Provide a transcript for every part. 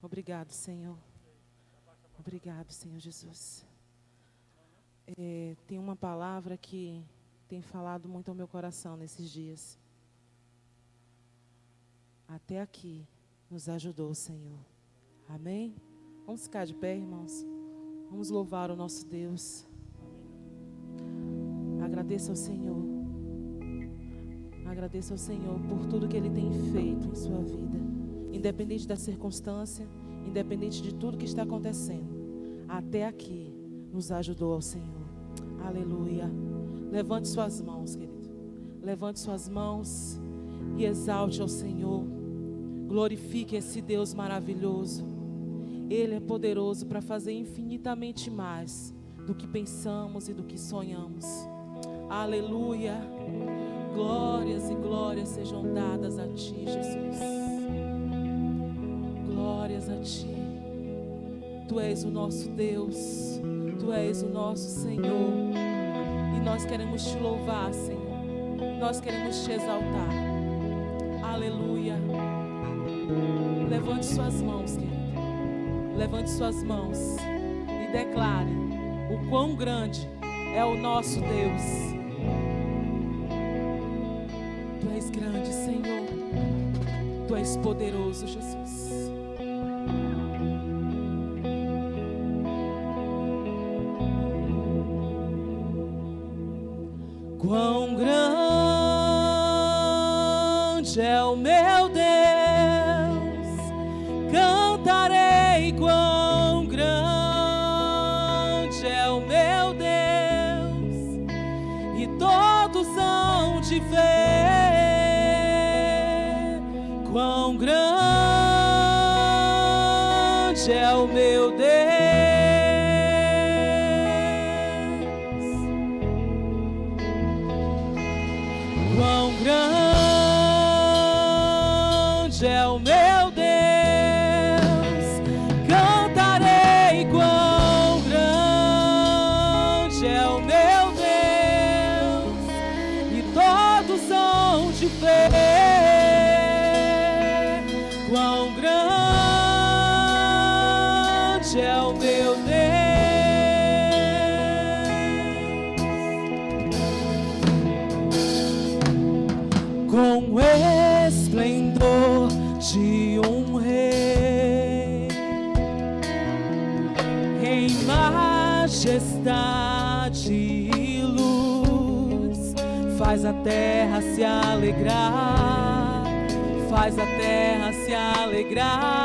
Obrigado, Senhor. Obrigado, Senhor Jesus. Tem uma palavra que tem falado muito ao meu coração nesses dias. Até aqui nos ajudou o Senhor. Amém? Vamos ficar de pé, irmãos. Vamos louvar o nosso Deus. Agradeça ao Senhor. Agradeça ao Senhor por tudo que Ele tem feito em sua vida. Independente da circunstância, independente de tudo que está acontecendo. Até aqui nos ajudou ao Senhor. Aleluia. Levante suas mãos, querido. Levante suas mãos e exalte ao Senhor. Glorifique esse Deus maravilhoso. Ele é poderoso para fazer infinitamente mais do que pensamos e do que sonhamos. Aleluia. Glórias e glórias sejam dadas a Ti, Jesus. Glórias a Ti. Tu és o nosso Deus. Tu és o nosso Senhor. E nós queremos Te louvar, Senhor. Nós queremos Te exaltar. Aleluia. Levante suas mãos, querido. Levante suas mãos e declare o quão grande é o nosso Deus. Tu és grande, Senhor. Tu és poderoso, Jesus. Quão grande é o meu Deus. Cantarei quão grande é o meu Deus, e todos hão de ver quão grande é o meu Deus. Quão grande é o meu Deus. Quão grande é o meu Deus, com o esplendor de um rei, em majestade e luz, faz a terra se alegrar, faz a terra se alegrar.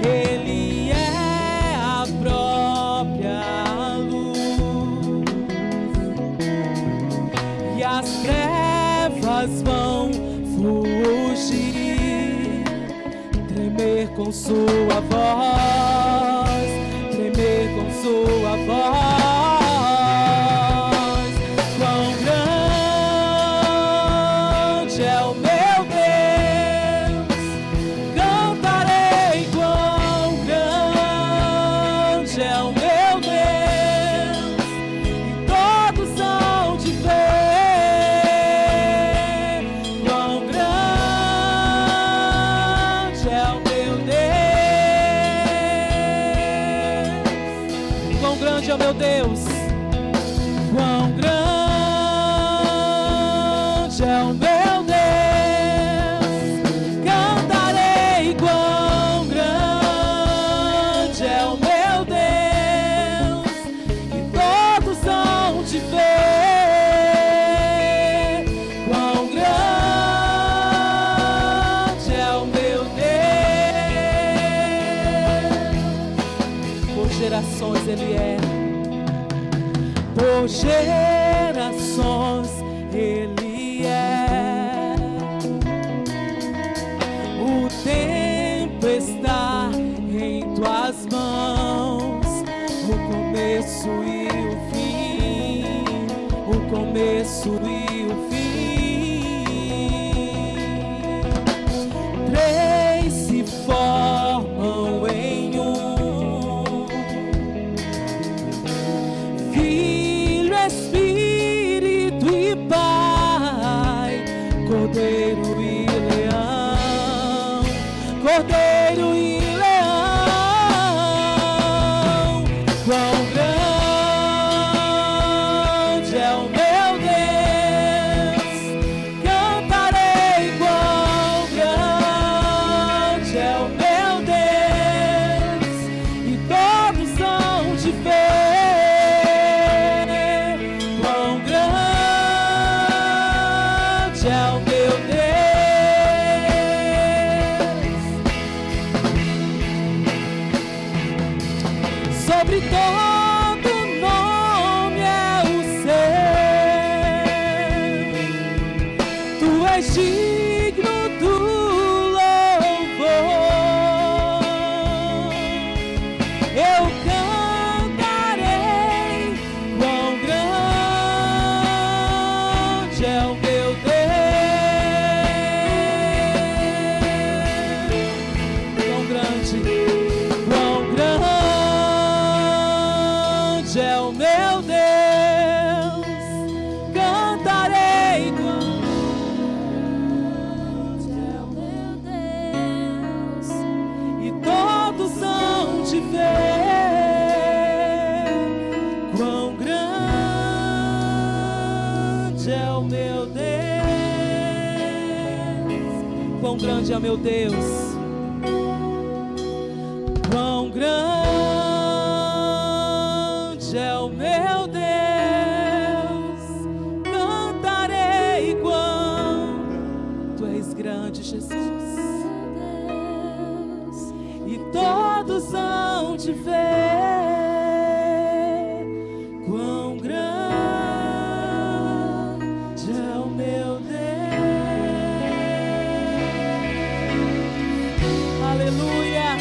Ele é a própria luz, e as trevas vão fugir, tremer com sua voz, tremer com sua voz. É o meu Deus, quão grande é o meu Deus, cantarei quão grande é o meu Deus, e todos hão de ver quão grande é o meu Deus. Por gerações Ele é. Por gerações Ele é. O tempo está em tuas mãos, o começo e o fim, o começo e o fim. Três se formam em um. Espírito e Pai, Cordeiro e Leão, Cordeiro e leão, quão grande é o meu Deus, cantarei quão grande é o meu Deus, e todos hão de ver quão grande é o meu Deus. Sobre todo nome é o seu, tu és digno do louvor. Eu cantarei quão grande é o meu Deus, quão grande, quão grande é o meu Deus, cantarei quão grande é o meu Deus, e todos hão de ver quão grande é o meu Deus, quão grande é o meu Deus, quão grande é o meu Deus, cantarei quão tu és grande, Jesus, e todos hão de ver quão grande é o meu Deus. Aleluia,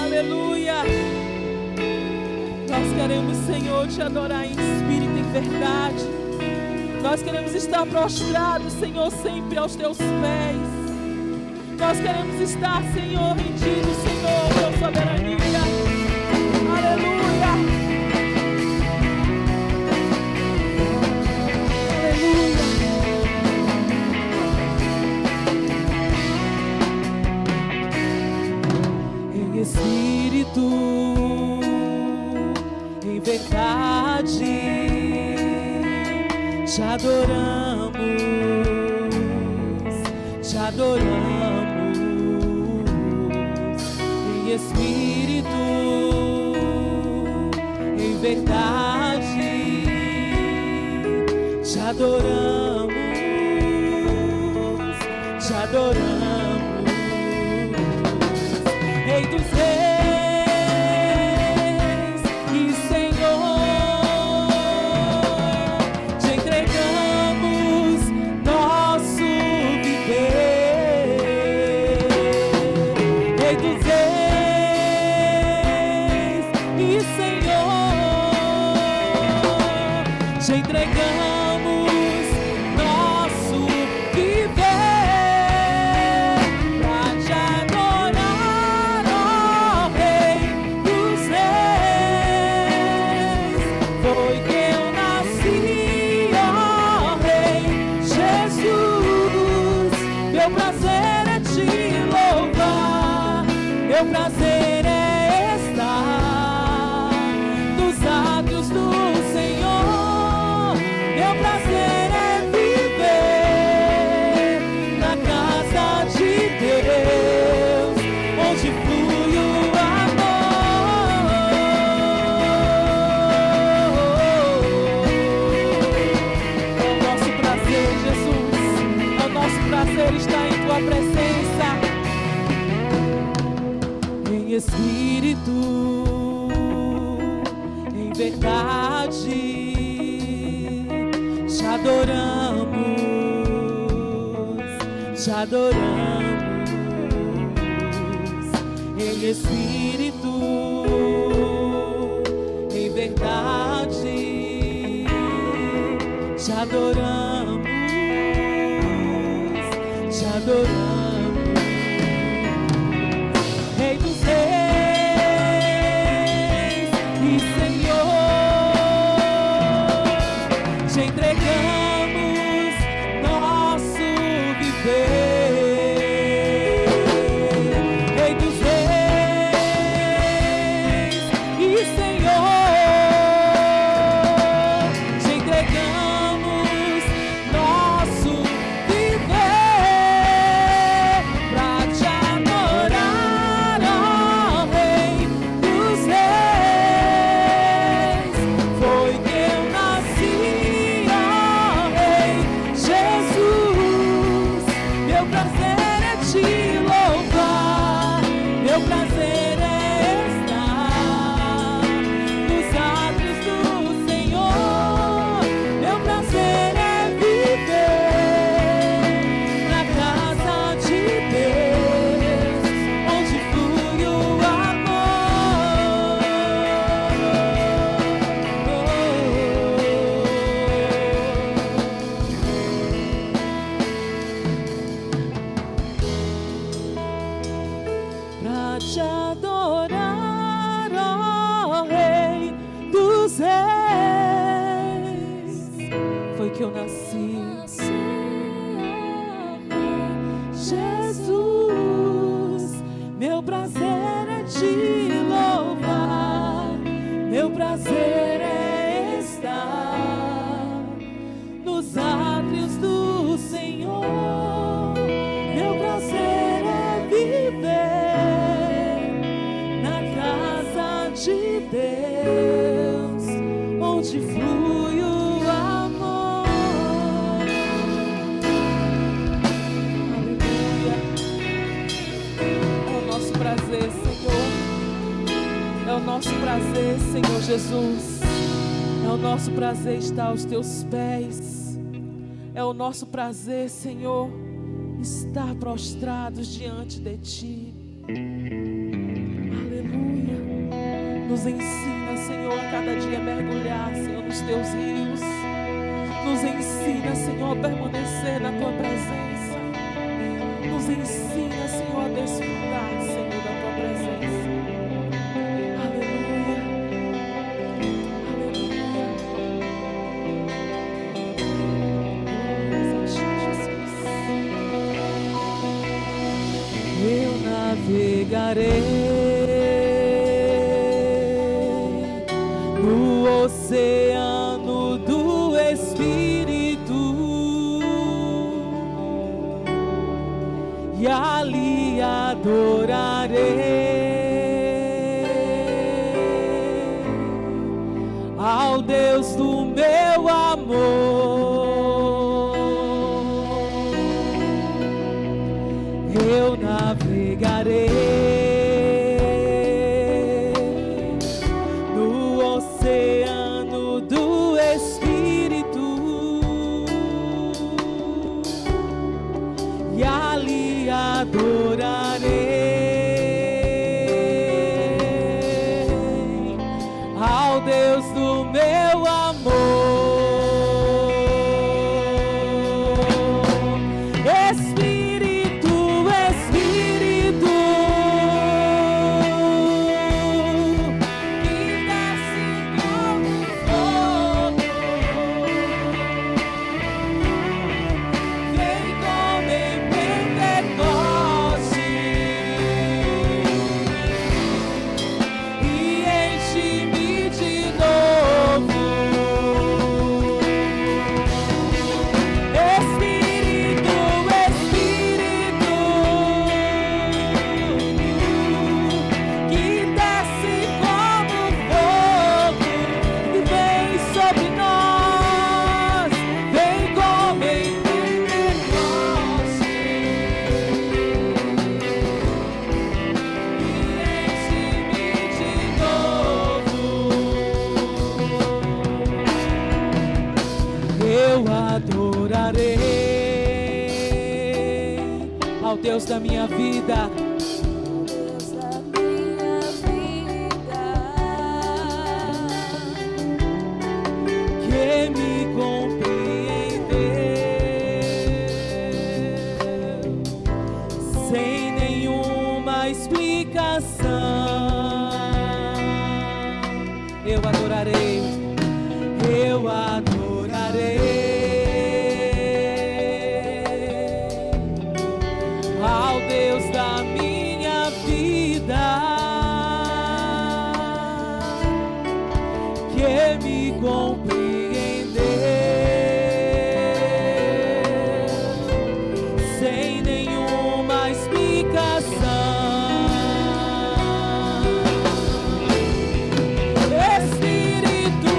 aleluia. Nós queremos, Senhor, te adorar em espírito e em verdade. Nós queremos estar prostrados, Senhor, sempre aos teus pés. Nós queremos estar, Senhor, rendidos, Senhor, tua soberania. Aleluia. Aleluia. Em espírito, em verdade, te adoramos, te adoramos. Em espírito, em verdade, te adoramos, te adoramos. Rei dos reis e Senhor, te entregamos nosso viver. Rei dos reis e Senhor, te entregamos nosso viver pra te adorar, ó Rei dos reis. Foi que eu nasci, ó Rei Jesus. Meu prazer é te louvar, meu prazer é estar nos átrios do Senhor. Meu prazer é viver na casa de Deus, onde flui o amor. É o nosso prazer, Jesus, é o nosso prazer estar em tua presença. Em espírito, em verdade, te adoramos, te adoramos. Em espírito, em verdade, te adoramos, te adoramos. Rei dos reis e Senhor, te entregamos nosso viver. Que eu nasci, Jesus, meu prazer é te louvar, meu prazer é estar nos átrios do Senhor, meu prazer é viver na casa de Deus, onde flui o É o nosso prazer, Senhor Jesus. É o nosso prazer estar aos teus pés. É o nosso prazer, Senhor, estar prostrados diante de ti. Aleluia. Nos ensina, Senhor, a cada dia mergulhar, Senhor, nos teus rios. Nos ensina, Senhor, a permanecer na tua presença. Nos ensina, Senhor, a desfrutar, Senhor, da tua presença. Navegarei no oceano do Espírito e ali adorarei ao Deus do meu amor. Eu navegarei no oceano do Espírito e ali adorarei ao Deus do meu amor. Ao Deus da minha vida, Deus da minha vida, que me compreendeu sem nenhuma explicação. Eu adorarei, eu adorarei ao Deus da minha vida, que me compreendeu sem nenhuma explicação. Espírito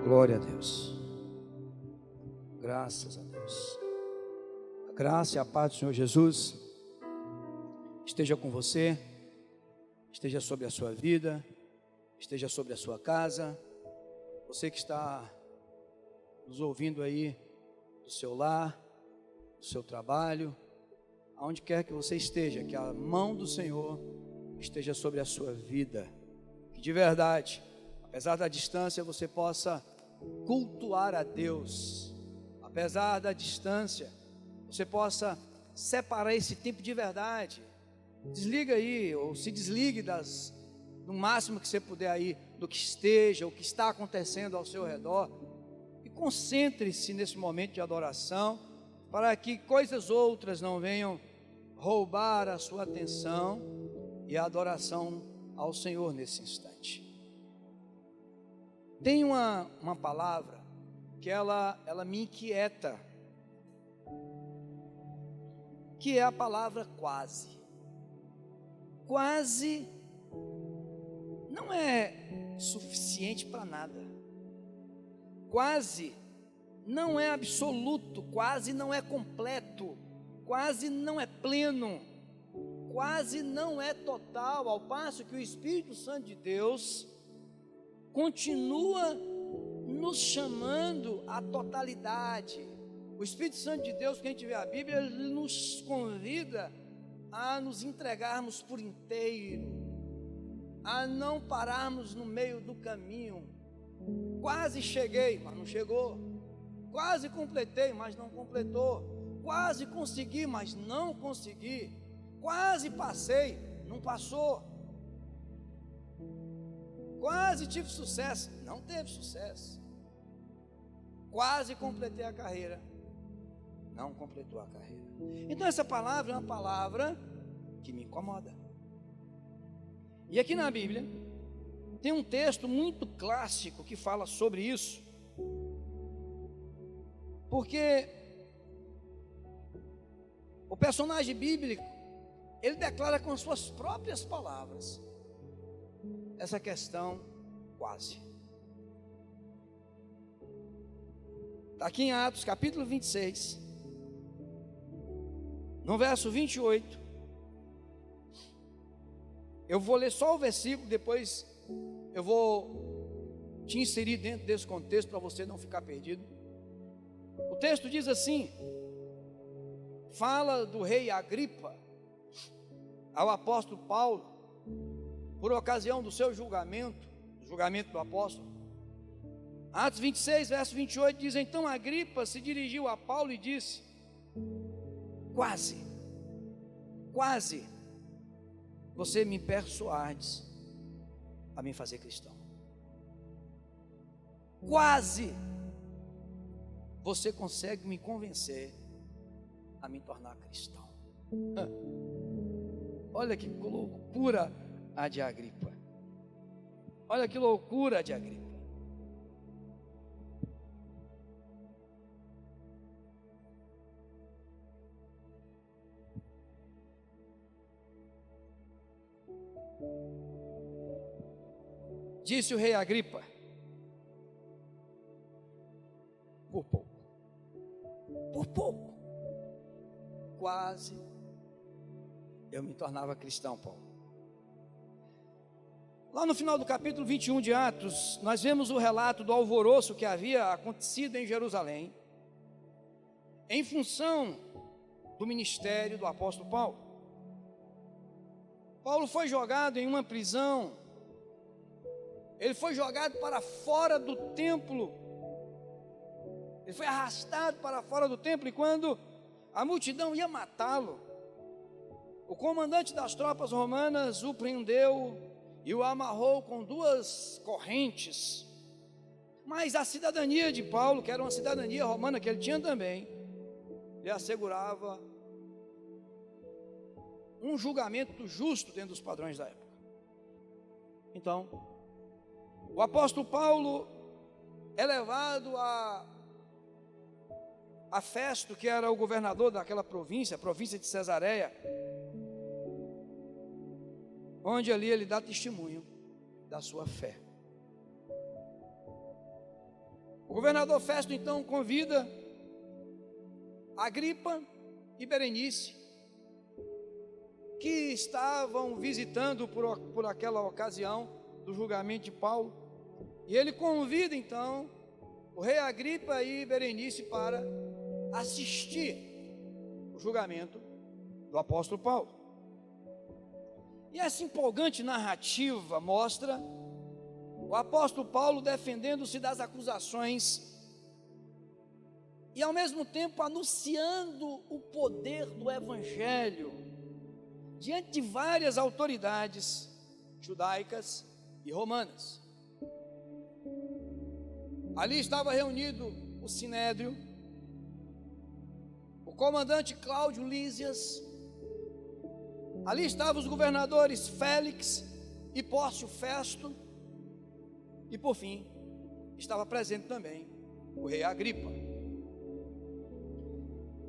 Glória a Deus. Graças a Deus. A graça e a paz do Senhor Jesus esteja com você, esteja sobre a sua vida, esteja sobre a sua casa. Você que está nos ouvindo aí do seu lar, do seu trabalho, aonde quer que você esteja, que a mão do Senhor esteja sobre a sua vida. Que de verdade, apesar da distância, você possa cultuar a Deus. Apesar da distância, você possa separar esse tempo de verdade. Desliga aí, ou se desligue no máximo que você puder aí, do que esteja, o que está acontecendo ao seu redor. E concentre-se nesse momento de adoração, para que coisas outras não venham roubar a sua atenção e a adoração ao Senhor nesse instante. Tem uma palavra que ela me inquieta, que é a palavra quase. Quase não é suficiente para nada. Quase não é absoluto, quase não é completo, quase não é pleno, quase não é total, ao passo que o Espírito Santo de Deus continua nos chamando à totalidade. O Espírito Santo de Deus, quem tiver a Bíblia, ele nos convida a nos entregarmos por inteiro, a não pararmos no meio do caminho. Quase cheguei, mas não chegou. Quase completei, mas não completou. Quase consegui, mas não consegui. Quase passei, não passou. Quase tive sucesso, não teve sucesso. Quase completei a carreira, não completou a carreira. Então essa palavra é uma palavra que me incomoda. E aqui na Bíblia tem um texto muito clássico que fala sobre isso. Porque o personagem bíblico, ele declara com as suas próprias palavras essa questão quase. Está aqui em Atos capítulo 26, no verso 28. Eu vou ler só o versículo, depois eu vou te inserir dentro desse contexto para você não ficar perdido. O texto diz assim: fala do rei Agripa ao apóstolo Paulo, por ocasião do seu julgamento, o julgamento do apóstolo. Atos 26, verso 28 diz: então Agripa se dirigiu a Paulo e disse: quase você me persuades a me fazer cristão. Quase você consegue me convencer a me tornar cristão. Olha que loucura a de Agripa. Olha que loucura a de Agripa. Disse o rei Agripa: por pouco, quase eu me tornava cristão, Paulo. Lá no final do capítulo 21 de Atos, nós vemos o relato do alvoroço que havia acontecido em Jerusalém, em função do ministério do apóstolo Paulo. Paulo foi jogado em uma prisão, ele foi jogado para fora do templo, ele foi arrastado para fora do templo, e quando a multidão ia matá-lo, o comandante das tropas romanas o prendeu e o amarrou com 2 correntes. Mas a cidadania de Paulo, que era uma cidadania romana que ele tinha também, lhe assegurava um julgamento justo dentro dos padrões da época. Então, o apóstolo Paulo é levado a Festo, que era o governador daquela província, a província de Cesareia, onde ali ele dá testemunho da sua fé. O governador Festo então convida Agripa e Berenice, que estavam visitando por aquela ocasião do julgamento de Paulo, e ele convida então o rei Agripa e Berenice para assistir o julgamento do apóstolo Paulo. E essa empolgante narrativa mostra o apóstolo Paulo defendendo-se das acusações e ao mesmo tempo anunciando o poder do evangelho diante de várias autoridades judaicas e romanas. Ali estava reunido o Sinédrio, o comandante Cláudio Lísias, ali estavam os governadores Félix e Pórcio Festo, e por fim, estava presente também o rei Agripa.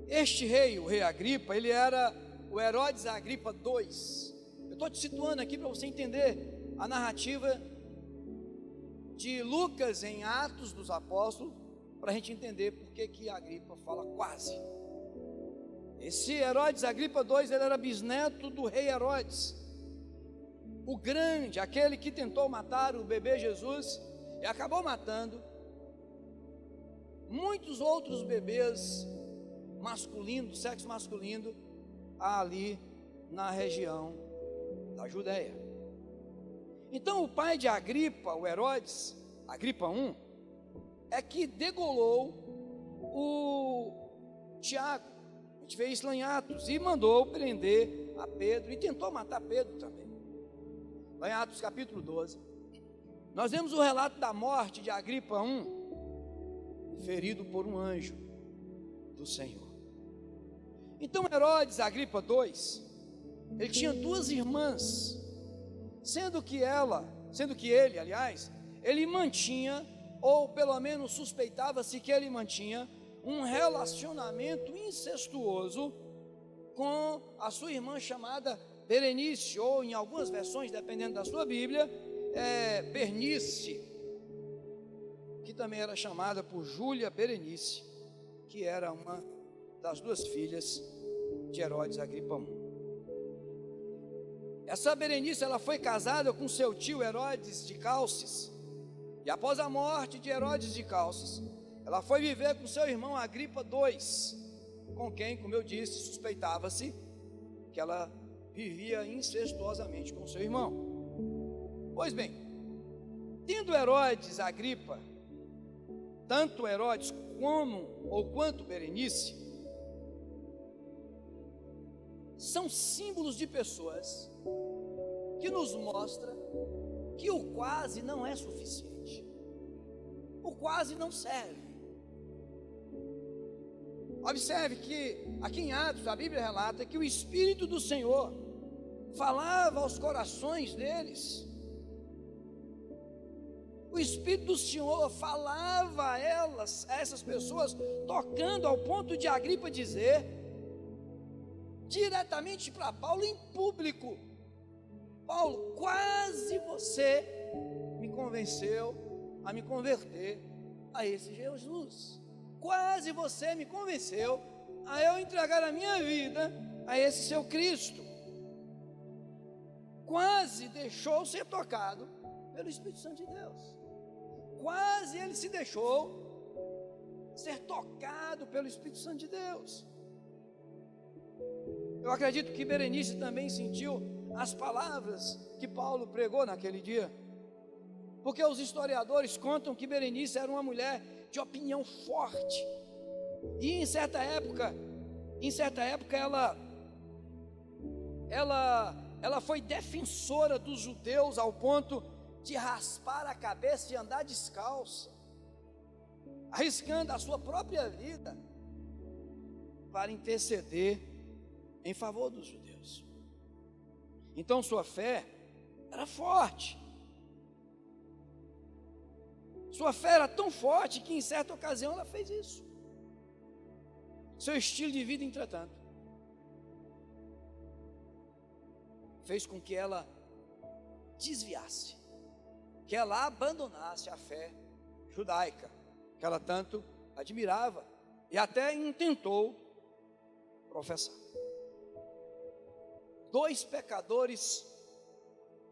Este rei, o rei Agripa, ele era o Herodes Agripa II. Eu estou te situando aqui para você entender a narrativa de Lucas em Atos dos Apóstolos, para a gente entender por que Agripa fala quase. Esse Herodes Agripa II, ele era bisneto do rei Herodes, o grande, aquele que tentou matar o bebê Jesus e acabou matando muitos outros bebês masculinos, do sexo masculino, ali na região da Judéia. Então o pai de Agripa, o Herodes, Agripa I, é que degolou o Tiago, a gente vê isso lá em Atos, e mandou prender a Pedro, e tentou matar Pedro também. Lá em Atos capítulo 12, nós vemos o relato da morte de Agripa I, ferido por um anjo do Senhor. Então Herodes Agripa II, ele tinha duas irmãs, sendo que ele, aliás, ele mantinha, ou pelo menos suspeitava-se que ele mantinha, um relacionamento incestuoso com a sua irmã chamada Berenice, ou em algumas versões, dependendo da sua Bíblia, Bernice, que também era chamada por Júlia Berenice, que era uma das duas filhas de Herodes Agripa I. Essa Berenice, ela foi casada com seu tio Herodes de Calces, e após a morte de Herodes de Calces, ela foi viver com seu irmão Agripa II, com quem, como eu disse, suspeitava-se que ela vivia incestuosamente com seu irmão. Pois bem, tendo Herodes Agripa, tanto Herodes quanto Berenice, são símbolos de pessoas que nos mostra que o quase não é suficiente, o quase não serve. Observe que aqui em Atos a Bíblia relata que o Espírito do Senhor falava aos corações deles. O Espírito do Senhor falava a essas pessoas, tocando ao ponto de Agripa dizer diretamente para Paulo em público: Paulo, quase você me convenceu a me converter a esse Jesus. Quase você me convenceu a eu entregar a minha vida a esse seu Cristo. Quase deixou ser tocado pelo Espírito Santo de Deus. Quase ele se deixou ser tocado pelo Espírito Santo de Deus. Eu acredito que Berenice também sentiu as palavras que Paulo pregou naquele dia, porque os historiadores contam que Berenice era uma mulher de opinião forte, e em certa época ela foi defensora dos judeus ao ponto de raspar a cabeça e andar descalça, arriscando a sua própria vida para interceder em favor dos judeus. Então sua fé era forte. Sua fé era tão forte que em certa ocasião ela fez isso. Seu estilo de vida, entretanto, fez com que ela desviasse, que ela abandonasse a fé judaica, que ela tanto admirava e até intentou professar. 2 pecadores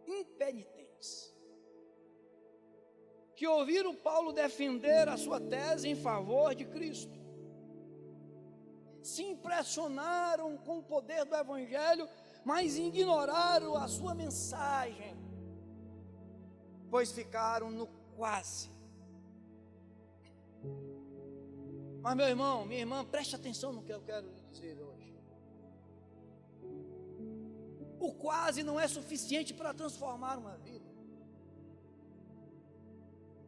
impenitentes que ouviram Paulo defender a sua tese em favor de Cristo, se impressionaram com o poder do Evangelho, mas ignoraram a sua mensagem, pois ficaram no quase. Mas meu irmão, minha irmã, preste atenção no que eu quero lhe dizer hoje. O quase não é suficiente para transformar uma vida.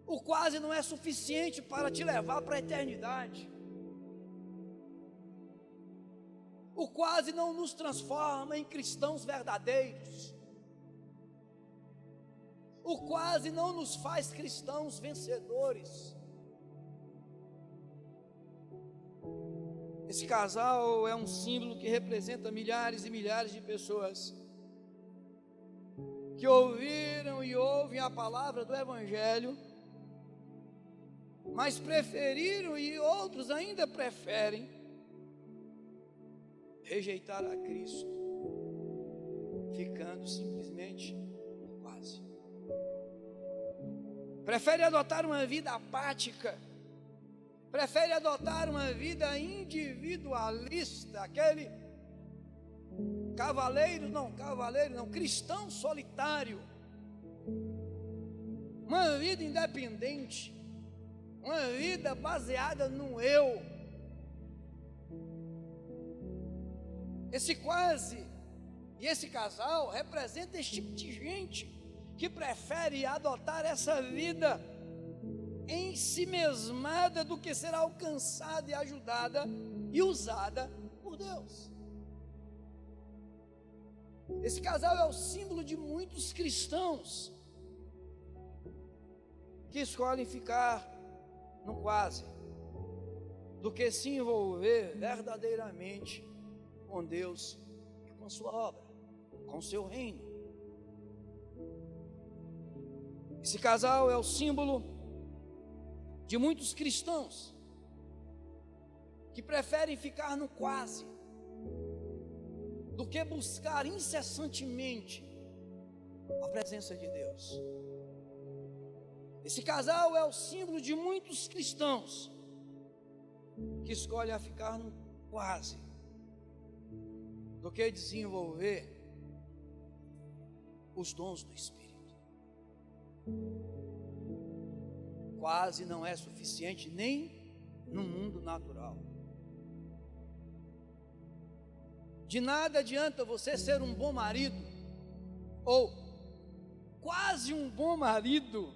O quase não é suficiente para te levar para a eternidade. O quase não nos transforma em cristãos verdadeiros. O quase não nos faz cristãos vencedores. Esse casal é um símbolo que representa milhares e milhares de pessoas que ouviram e ouvem a palavra do Evangelho, mas preferiram, e outros ainda preferem, rejeitar a Cristo, ficando simplesmente no quase. Prefere adotar uma vida apática, prefere adotar uma vida individualista, aquele cavaleiro não, cristão solitário, uma vida independente, uma vida baseada no eu. Esse quase e esse casal representa esse tipo de gente que prefere adotar essa vida em si mesmada do que ser alcançada e ajudada e usada por Deus. Esse casal é o símbolo de muitos cristãos que escolhem ficar no quase, do que se envolver verdadeiramente com Deus e com sua obra, com seu reino. Esse casal é o símbolo de muitos cristãos que preferem ficar no quase do que buscar incessantemente a presença de Deus. Esse casal é o símbolo de muitos cristãos que escolhem a ficar no quase do que desenvolver os dons do Espírito. Quase não é suficiente nem no mundo natural. De nada adianta você ser um bom marido ou quase um bom marido.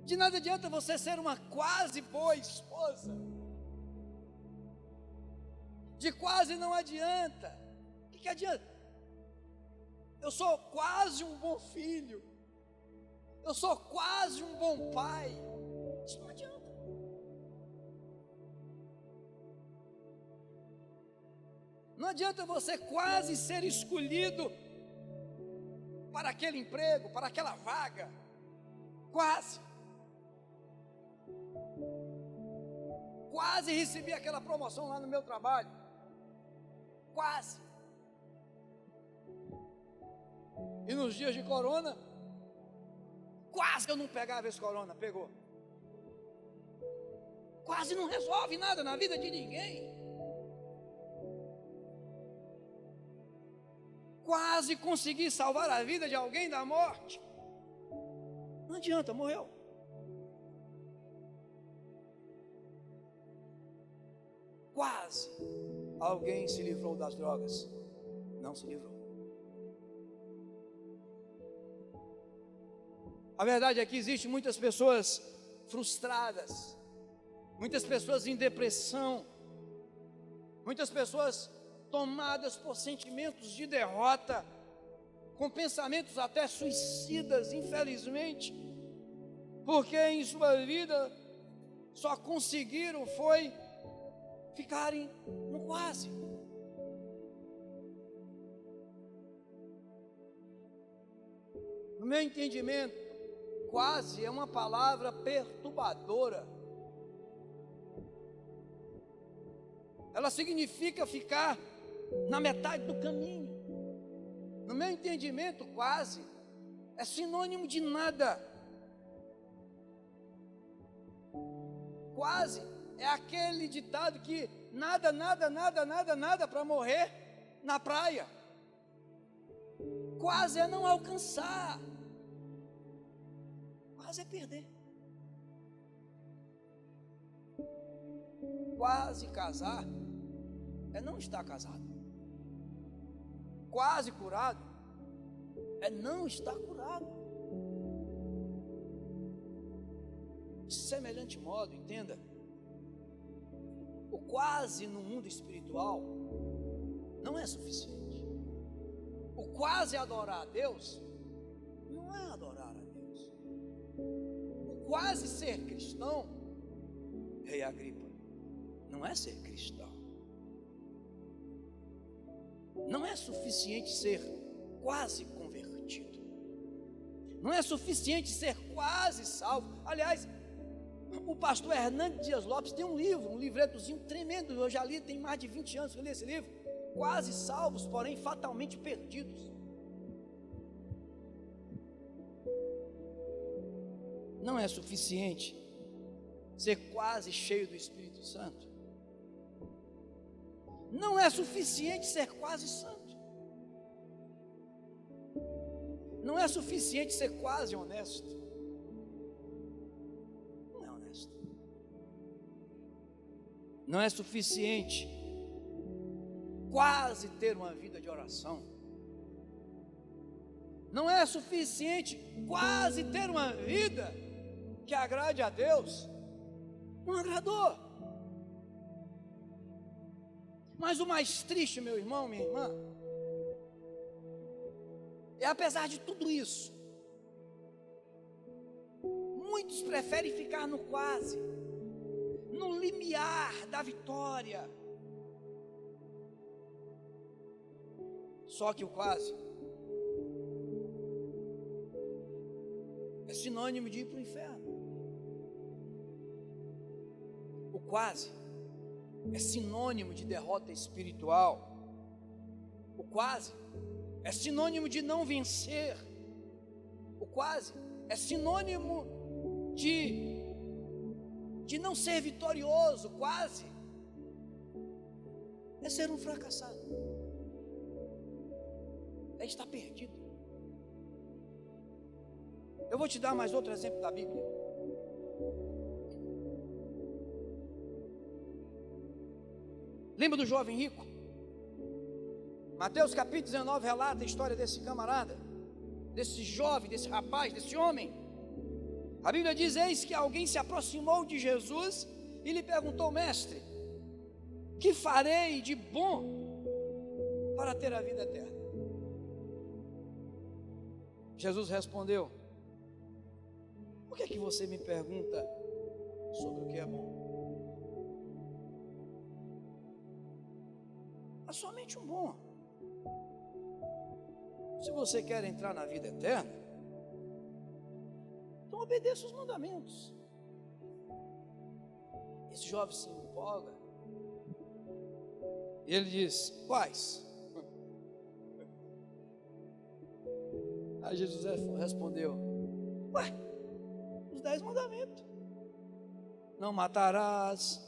De nada adianta você ser uma quase boa esposa. De quase não adianta. O que adianta? Eu sou quase um bom filho. Eu sou quase um bom pai. Isso não adianta. Não adianta você quase ser escolhido para aquele emprego, para aquela vaga. Quase. Quase recebi aquela promoção lá no meu trabalho. Quase. E nos dias de corona, quase que eu não pegava esse corona, pegou. Quase não resolve nada na vida de ninguém. Quase consegui salvar a vida de alguém da morte. Não adianta, morreu. Quase alguém se livrou das drogas. Não se livrou. A verdade é que existem muitas pessoas frustradas, muitas pessoas em depressão, muitas pessoas tomadas por sentimentos de derrota, com pensamentos até suicidas, infelizmente, porque em sua vida só conseguiram foi ficarem no quase. meu entendimento, quase é uma palavra perturbadora. Ela significa ficar na metade do caminho. No meu entendimento, quase é sinônimo de nada. Quase é aquele ditado que nada para morrer na praia. Quase é não alcançar. Quase é perder. Quase casar é não estar casado. Quase curado é não estar curado. De semelhante modo, entenda, o quase no mundo espiritual não é suficiente. O quase adorar a Deus não é adorar a Deus. O quase ser cristão, Rei Agripa, não é ser cristão. Não é suficiente ser quase convertido. Não é suficiente ser quase salvo. Aliás, o pastor Hernandes Dias Lopes tem um livro, um livretozinho tremendo. Eu já li, tem mais de 20 anos que eu li esse livro. Quase salvos, porém fatalmente perdidos. Não é suficiente ser quase cheio do Espírito Santo. Não é suficiente ser quase santo. Não é suficiente ser quase honesto. Não é honesto. Não é suficiente quase ter uma vida de oração. Não é suficiente quase ter uma vida que agrade a Deus. Não agradou. Mas o mais triste, meu irmão, minha irmã, é apesar de tudo isso, muitos preferem ficar no quase, no limiar da vitória. Só que o quase é sinônimo de ir para o inferno. O quase é sinônimo de derrota espiritual. O quase é sinônimo de não vencer. O quase é sinônimo de não ser vitorioso. Quase é ser um fracassado. É estar perdido. Eu vou te dar mais outro exemplo da Bíblia. Lembra do jovem rico? Mateus capítulo 19 relata a história desse camarada, desse jovem, desse rapaz, desse homem. A Bíblia diz: eis que alguém se aproximou de Jesus e lhe perguntou: mestre, que farei de bom para ter a vida eterna? Jesus respondeu: por que é que você me pergunta sobre o que é bom? É somente um bom. Se você quer entrar na vida eterna, então obedeça os mandamentos. Esse jovem se empolga. E ele diz: quais? Aí Jesus respondeu: ué, os 10 mandamentos. Não matarás,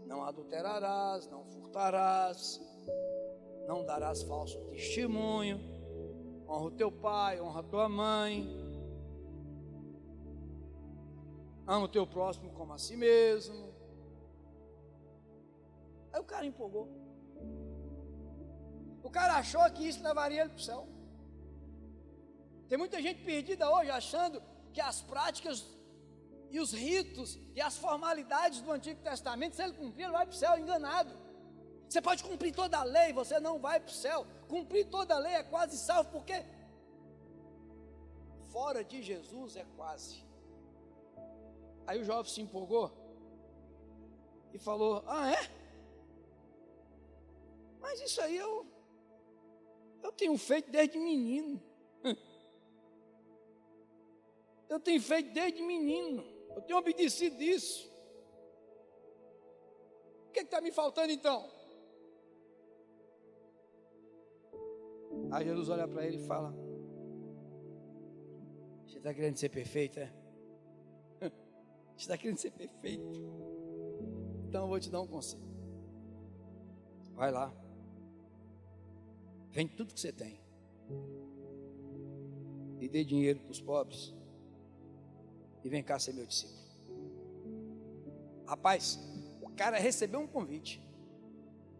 não adulterarás, não furtarás, não darás falso testemunho, honra o teu pai, honra a tua mãe, ama o teu próximo como a si mesmo. Aí o cara empolgou. O cara achou que isso levaria ele para o céu. Tem muita gente perdida hoje achando que as práticas e os ritos e as formalidades do Antigo Testamento, se ele cumprir, ele vai para o céu. Enganado. Você pode cumprir toda a lei, você não vai para o céu. Cumprir toda a lei é quase salvo, porque fora de Jesus é quase. Aí o jovem se empolgou e falou: ah, é? Mas isso aí eu tenho feito desde menino. Eu tenho feito desde menino. Eu tenho obedecido disso. O que está me faltando então? Aí Jesus olha para ele e fala: você está querendo ser perfeito, é? Você está querendo ser perfeito? Então eu vou te dar um conselho. Vai lá. Vende tudo que você tem. E dê dinheiro para os pobres. E vem cá ser meu discípulo. Rapaz, o cara recebeu um convite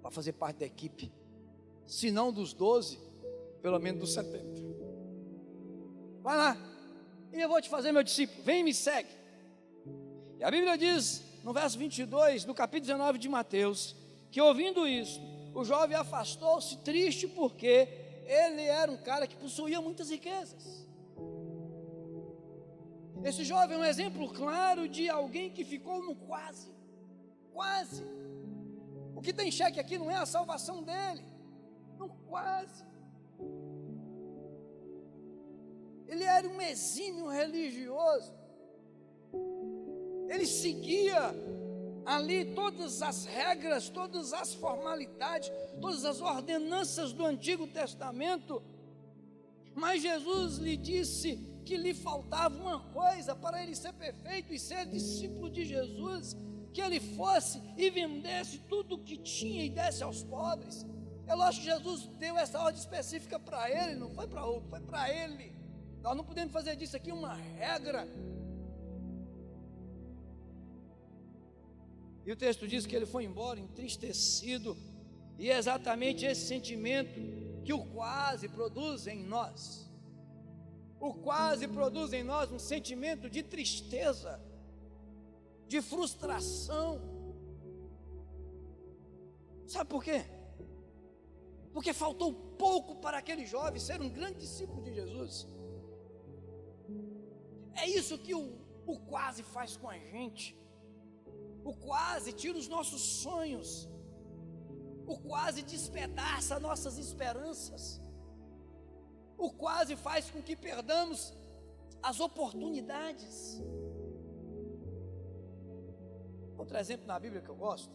para fazer parte da equipe. Se não dos 12, pelo menos dos 70. Vai lá, e eu vou te fazer meu discípulo. Vem e me segue. E a Bíblia diz, no verso 22, do capítulo 19 de Mateus, que ouvindo isso, o jovem afastou-se triste porque ele era um cara que possuía muitas riquezas. Esse jovem é um exemplo claro de alguém que ficou no quase. Quase. O que tem em xeque aqui não é a salvação dele, no quase. Ele era um exímio religioso. Ele seguia ali todas as regras, todas as formalidades, todas as ordenanças do Antigo Testamento. Mas Jesus lhe disse que lhe faltava uma coisa para ele ser perfeito e ser discípulo de Jesus, que ele fosse e vendesse tudo o que tinha e desse aos pobres. É lógico que Jesus deu essa ordem específica para ele, não foi para outro, foi para ele. Nós não podemos fazer disso aqui uma regra. E o texto diz que ele foi embora entristecido, e é exatamente esse sentimento que o quase produz em nós. O quase produz em nós um sentimento de tristeza, de frustração. Sabe por quê? Porque faltou pouco para aquele jovem ser um grande discípulo de Jesus. É isso que o quase faz com a gente. O quase tira os nossos sonhos. O quase despedaça nossas esperanças. O quase faz com que perdamos as oportunidades. Outro exemplo na Bíblia que eu gosto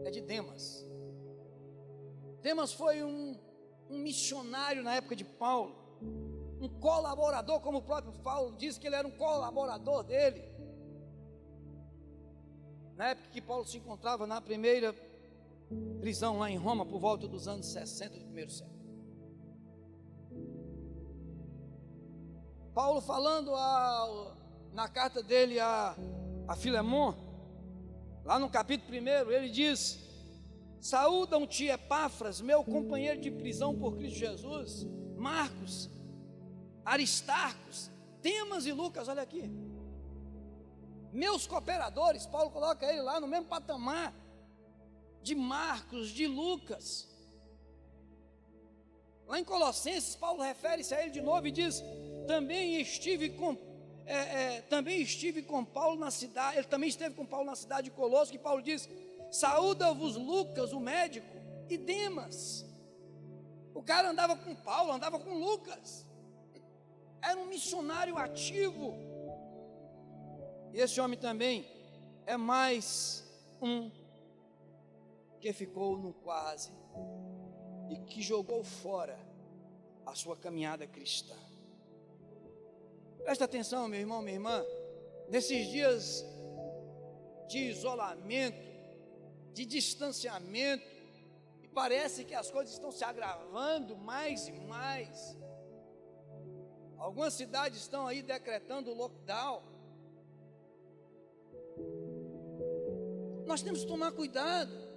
é de Demas. Demas foi um missionário na época de Paulo, um colaborador, como o próprio Paulo diz que ele era um colaborador dele. Na época que Paulo se encontrava na primeira prisão lá em Roma, por volta dos anos 60 do primeiro século. Paulo falando na carta dele a Filemon, lá no capítulo 1, ele diz: saúdam-te Epáfras, meu companheiro de prisão por Cristo Jesus, Marcos, Aristarcos, Demas e Lucas. Olha aqui, meus cooperadores. Paulo coloca ele lá no mesmo patamar de Marcos, de Lucas. Lá em Colossenses, Paulo refere-se a ele de novo e diz: também estive com Paulo na cidade. Ele também esteve com Paulo na cidade de Colosso, que Paulo diz: saúda-vos Lucas, o médico, e Demas. O cara andava com Paulo, andava com Lucas. Era um missionário ativo. E esse homem também é mais um que ficou no quase e que jogou fora a sua caminhada cristã. Presta atenção, meu irmão, minha irmã. Nesses dias de isolamento, de distanciamento, e parece que as coisas estão se agravando mais e mais. Algumas cidades estão aí decretando lockdown. Nós temos que tomar cuidado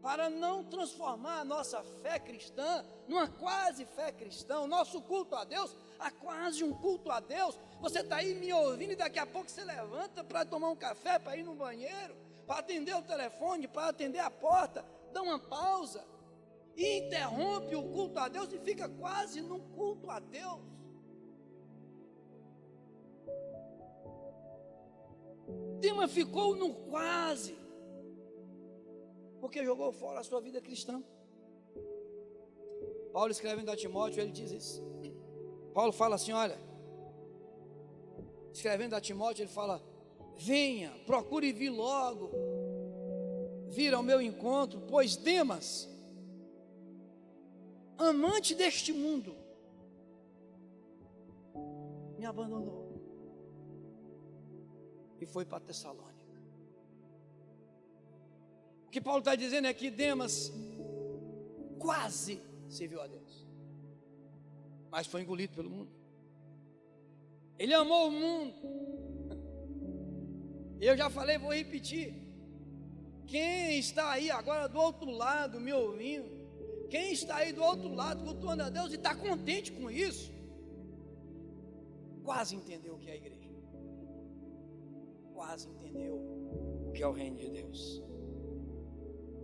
para não transformar a nossa fé cristã numa quase fé cristã, o nosso culto a Deus, a quase um culto a Deus. Você está aí me ouvindo e daqui a pouco você levanta para tomar um café, para ir no banheiro, para atender o telefone, para atender a porta, dá uma pausa e interrompe o culto a Deus e fica quase num culto a Deus. Demas ficou no quase, porque jogou fora a sua vida cristã. Paulo escrevendo a Timóteo, ele diz isso. Paulo fala assim: olha, escrevendo a Timóteo, ele fala: venha, procure vir logo, vir ao meu encontro, pois Demas, amante deste mundo, me abandonou e foi para Tessalônica. O que Paulo está dizendo é que Demas quase serviu a Deus, mas foi engolido pelo mundo. Ele amou o mundo. Eu já falei, vou repetir. Quem está aí agora do outro lado me ouvindo, quem está aí do outro lado cultuando a Deus e está contente com isso, quase entendeu o que é a igreja, quase entendeu o que é o reino de Deus.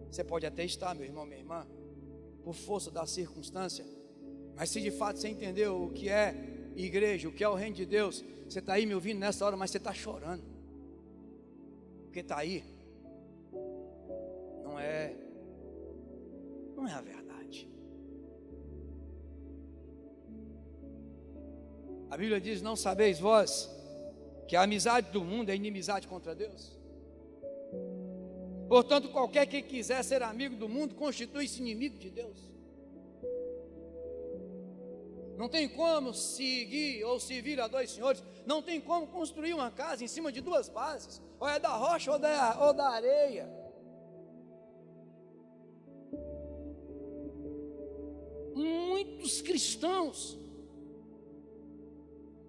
Você pode até estar, meu irmão, minha irmã, por força da circunstância, mas se de fato você entendeu o que é igreja, o que é o reino de Deus, você está aí me ouvindo nessa hora, mas você está chorando, porque está aí, não é a verdade. A Bíblia diz: não sabeis vós que a amizade do mundo é inimizade contra Deus? Portanto, qualquer que quiser ser amigo do mundo constitui-se inimigo de Deus. Não tem como seguir ou servir a dois senhores. Não tem como construir uma casa em cima de duas bases, ou é da rocha ou da areia. Muitos cristãos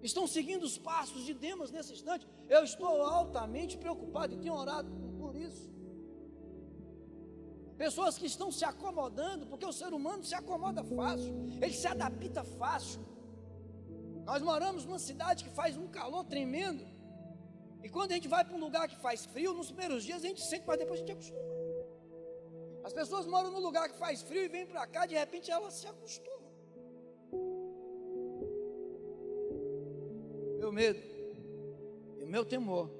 estão seguindo os passos de Demas nesse instante. Eu estou altamente preocupado e tenho orado por isso. Pessoas que estão se acomodando, porque o ser humano se acomoda fácil, ele se adapta fácil. Nós moramos numa cidade que faz um calor tremendo, e quando a gente vai para um lugar que faz frio, nos primeiros dias a gente sente, mas depois a gente acostuma. As pessoas moram num lugar que faz frio e vêm para cá, de repente elas se acostumam. Meu medo e o meu temor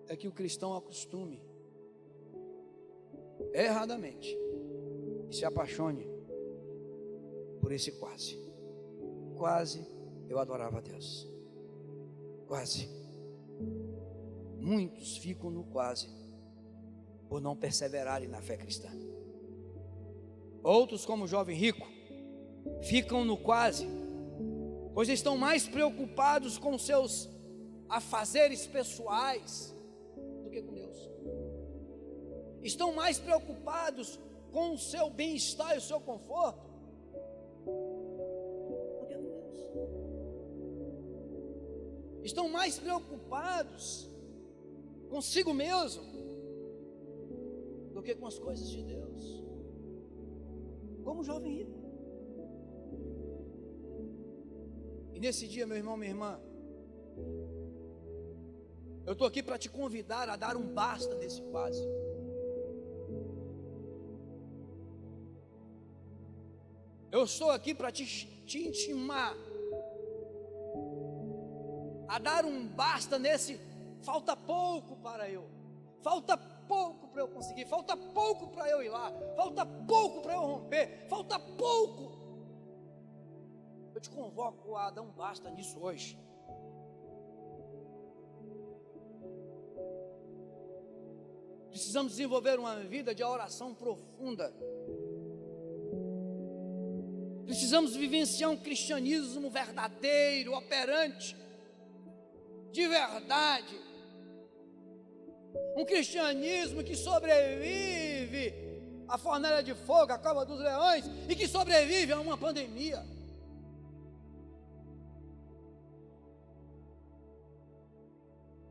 é que o cristão acostume erradamente e se apaixone por esse quase. Quase eu adorava a Deus, quase. Muitos ficam no quase por não perseverarem na fé cristã. Outros, como o jovem rico, ficam no quase, pois estão mais preocupados com seus afazeres pessoais do que com Deus. Estão mais preocupados com o seu bem-estar e o seu conforto do que com Deus. Estão mais preocupados consigo mesmo do que com as coisas de Deus. Como o jovem rico. E nesse dia, meu irmão, minha irmã, eu estou aqui para te convidar a dar um basta nesse quase. Eu estou aqui para te intimar a dar um basta nesse falta pouco para eu, falta pouco para eu conseguir, falta pouco para eu ir lá, falta pouco para eu romper, falta pouco. Eu te convoco a dar um basta nisso hoje. Precisamos desenvolver uma vida de oração profunda. Precisamos vivenciar um cristianismo verdadeiro, operante, de verdade. Um cristianismo que sobrevive à fornalha de fogo, à cova dos leões, e que sobrevive a uma pandemia.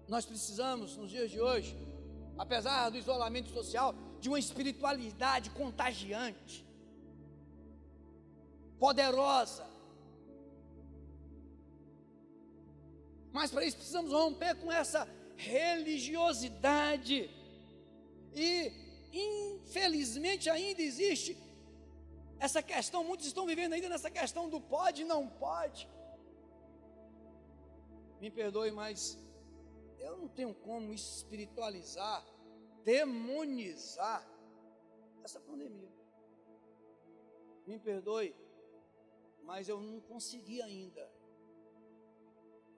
Nós precisamos, nos dias de hoje, apesar do isolamento social, de uma espiritualidade contagiante, poderosa. Mas para isso precisamos romper com essa religiosidade. E infelizmente ainda existe essa questão, muitos estão vivendo ainda nessa questão do pode e não pode. Me perdoe, mas eu não tenho como espiritualizar, demonizar essa pandemia. Me perdoe, mas eu não consegui ainda.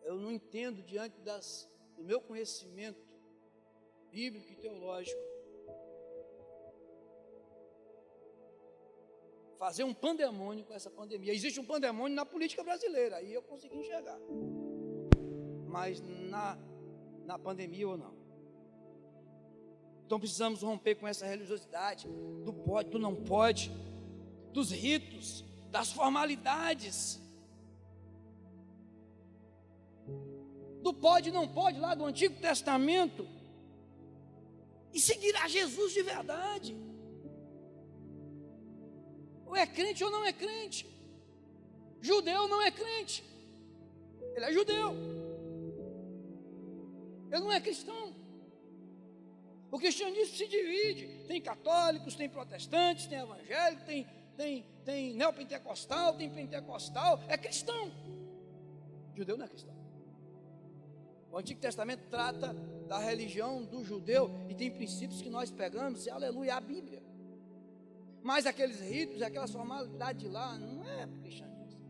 eu não entendo diante do meu conhecimento bíblico e teológico, fazer um pandemônio com essa pandemia. Existe um pandemônio na política brasileira, aí eu consegui enxergar. Mas na pandemia ou não. Então precisamos romper com essa religiosidade do pode, do não pode, dos ritos, das formalidades, do pode e não pode lá do Antigo Testamento, e seguir a Jesus de verdade. Ou é crente ou não é crente. Judeu não é crente, ele é judeu, ele não é cristão. O cristianismo se divide, tem católicos, tem protestantes, tem evangélicos, tem neopentecostal, tem pentecostal, é cristão. Judeu não é cristão. O Antigo Testamento trata da religião do judeu e tem princípios que nós pegamos, e aleluia, a Bíblia. Mas aqueles ritos, aquelas formalidades de lá, não é cristianismo.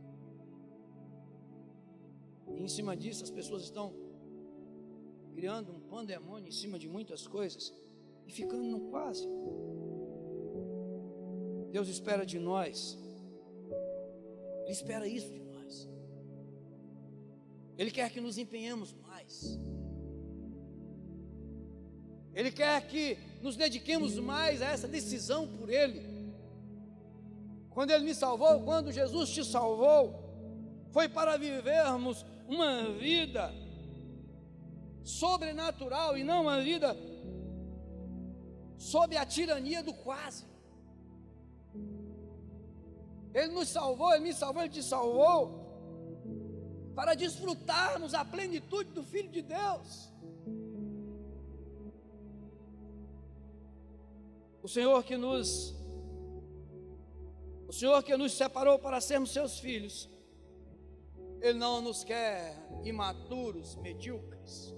E em cima disso as pessoas estão criando um pandemônio em cima de muitas coisas e ficando no quase. Deus espera de nós, Ele espera isso de nós. Ele quer que nos empenhemos mais. Ele quer que nos dediquemos mais a essa decisão por Ele. Quando Ele me salvou, quando Jesus te salvou, foi para vivermos uma vida sobrenatural e não uma vida sob a tirania do quase. Ele nos salvou, Ele me salvou, Ele te salvou para desfrutarmos a plenitude do Filho de Deus. O Senhor que nos separou para sermos seus filhos, Ele não nos quer imaturos, medíocres.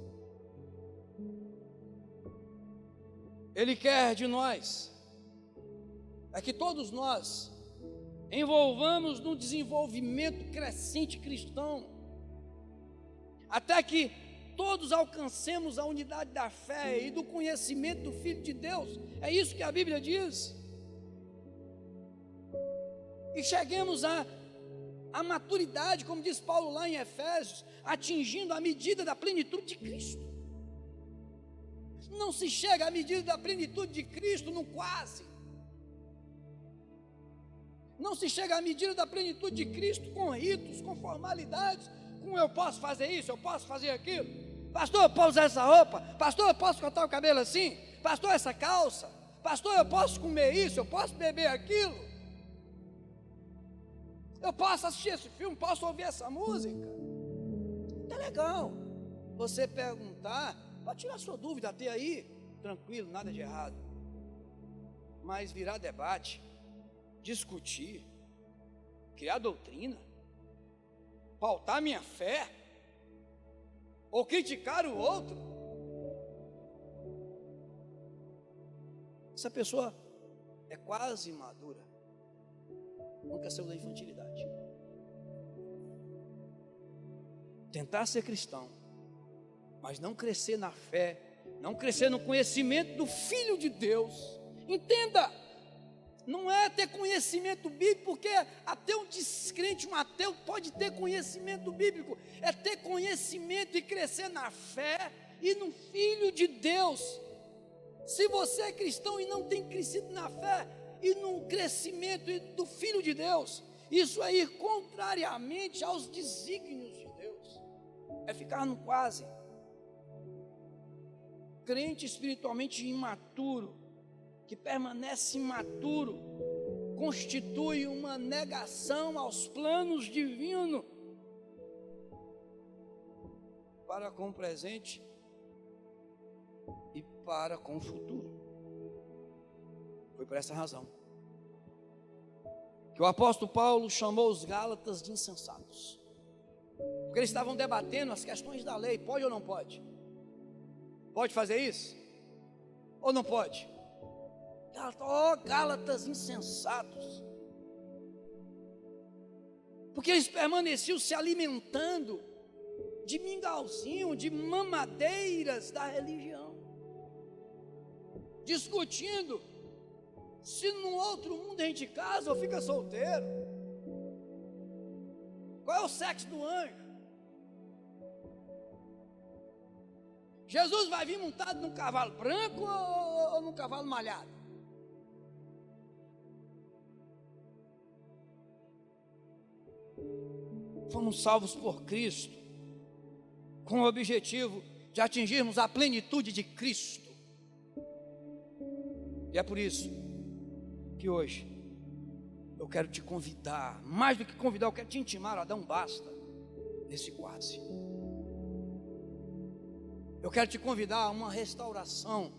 Ele quer de nós é que todos nós envolvamos no desenvolvimento crescente cristão, até que todos alcancemos a unidade da fé e do conhecimento do Filho de Deus. É isso que a Bíblia diz. E cheguemos à maturidade, como diz Paulo lá em Efésios, atingindo a medida da plenitude de Cristo. Não se chega à medida da plenitude de Cristo no quase. Não se chega à medida da plenitude de Cristo com ritos, com formalidades, com eu posso fazer isso, eu posso fazer aquilo. Pastor, eu posso usar essa roupa. Pastor, eu posso cortar o cabelo assim. Pastor, essa calça. Pastor, eu posso comer isso, eu posso beber aquilo. Eu posso assistir esse filme, posso ouvir essa música. Tá legal. Você perguntar, pode tirar sua dúvida até aí, tranquilo, nada de errado. Mas virar debate, discutir, criar doutrina, pautar minha fé, ou criticar o outro, essa pessoa é quase madura, nunca saiu da infantilidade. Tentar ser cristão, mas não crescer na fé, não crescer no conhecimento do Filho de Deus. Entenda, não é ter conhecimento bíblico, porque até um descrente, um ateu pode ter conhecimento bíblico, é ter conhecimento e crescer na fé e no Filho de Deus. Se você é cristão e não tem crescido na fé e no crescimento do Filho de Deus, isso é ir contrariamente aos desígnios de Deus, é ficar no quase. Crente espiritualmente imaturo, que permanece imaturo, constitui uma negação aos planos divinos para com o presente e para com o futuro. Foi por essa razão que o apóstolo Paulo chamou os Gálatas de insensatos, porque eles estavam debatendo as questões da lei. Pode ou não pode? Pode fazer isso? Ou não pode? Gálatas insensatos, porque eles permaneciam se alimentando de mingauzinho, de mamadeiras da religião, discutindo se no outro mundo a gente casa ou fica solteiro, qual é o sexo do anjo. Jesus vai vir montado num cavalo branco ou num cavalo malhado? Fomos salvos por Cristo, com o objetivo de atingirmos a plenitude de Cristo. E é por isso que hoje eu quero te convidar, mais do que convidar, eu quero te intimar a dar um basta nesse quase. Eu quero te convidar a uma restauração